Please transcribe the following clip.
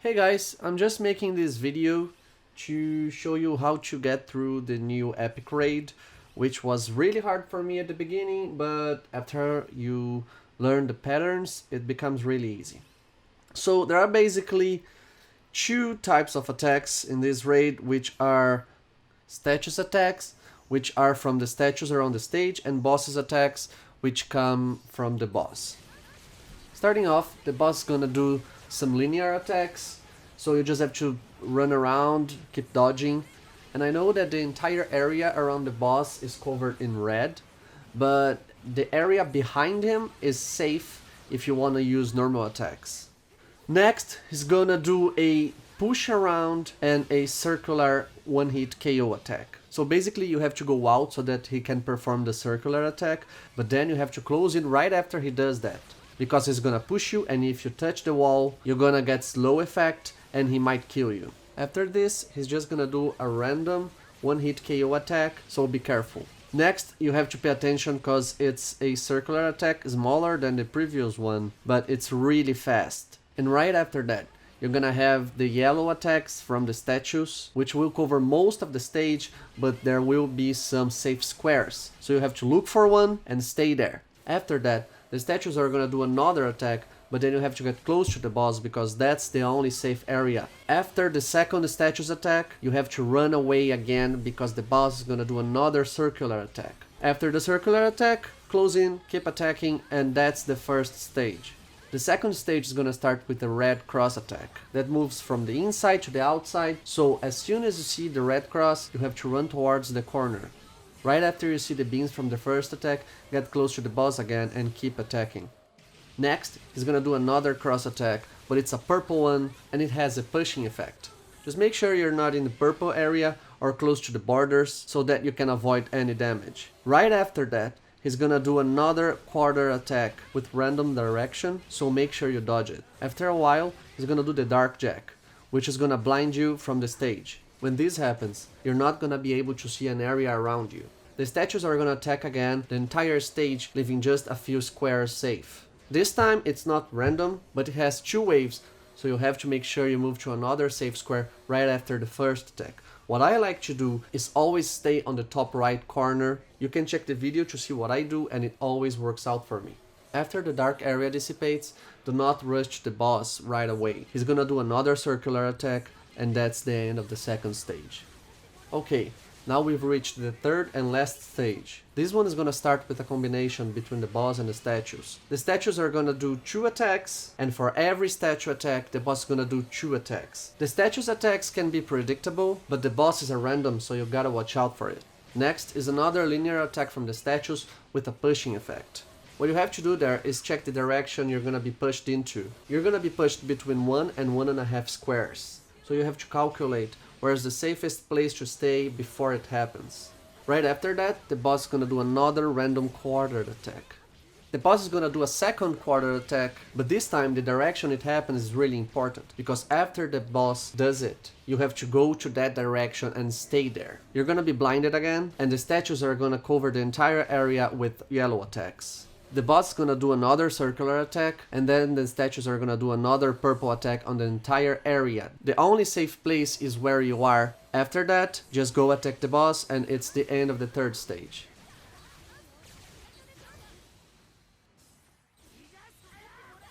Hey guys, I'm just making this video to show you how to get through the new epic raid, which was really hard for me at the beginning, but after you learn the patterns, it becomes really easy. So there are basically two types of attacks in this raid, which are statues attacks, which are from the statues around the stage, and bosses attacks, which come from the boss. Starting off, the boss is gonna do some linear attacks, so you just have to run around, keep dodging. And I know that the entire area around the boss is covered in red, but the area behind him is safe if you want to use normal attacks. Next, he's gonna do a push around and a circular one-hit KO attack. So basically you have to go out so that he can perform the circular attack, but then you have to close in right after he does that, because he's gonna push you, and if you touch the wall, you're gonna get slow effect and he might kill you. After this, he's just gonna do a random one-hit KO attack, so be careful. Next, you have to pay attention because it's a circular attack, smaller than the previous one, but it's really fast. And right after that, you're gonna have the yellow attacks from the statues, which will cover most of the stage, but there will be some safe squares. So you have to look for one and stay there. After that, the statues are gonna do another attack, but then you have to get close to the boss because that's the only safe area. After the second statues attack, you have to run away again because the boss is gonna do another circular attack. After the circular attack, close in, keep attacking, and that's the first stage. The second stage is gonna start with a red cross attack that moves from the inside to the outside, so as soon as you see the red cross, you have to run towards the corner. Right after you see the beams from the first attack, get close to the boss again and keep attacking. Next, he's gonna do another cross attack, but it's a purple one and it has a pushing effect. Just make sure you're not in the purple area or close to the borders so that you can avoid any damage. Right after that, he's gonna do another quarter attack with random direction, so make sure you dodge it. After a while, he's gonna do the dark jack, which is gonna blind you from the stage. When this happens, you're not gonna be able to see an area around you. The statues are gonna attack again the entire stage, leaving just a few squares safe. This time it's not random, but it has two waves, so you have to make sure you move to another safe square right after the first attack. What I like to do is always stay on the top right corner. You can check the video to see what I do, and it always works out for me. After the dark area dissipates, do not rush the boss right away. He's gonna do another circular attack, and that's the end of the second stage. Okay, now we've reached the third and last stage. This one is gonna start with a combination between the boss and the statues. The statues are gonna do 2 attacks, and for every statue attack, the boss is gonna do 2 attacks. The statues attacks can be predictable, but the boss is a random, so you gotta watch out for it. Next is another linear attack from the statues with a pushing effect. What you have to do there is check the direction you're gonna be pushed into. You're gonna be pushed between 1 and 1.5 squares. So you have to calculate where's the safest place to stay before it happens. Right after that, the boss is gonna do another random quarter attack. The boss is gonna do a second quarter attack, but this time the direction it happens is really important, because after the boss does it, you have to go to that direction and stay there. You're gonna be blinded again, and the statues are gonna cover the entire area with yellow attacks. The boss is gonna do another circular attack, and then the statues are gonna do another purple attack on the entire area. The only safe place is where you are. After that, just go attack the boss, and it's the end of the third stage.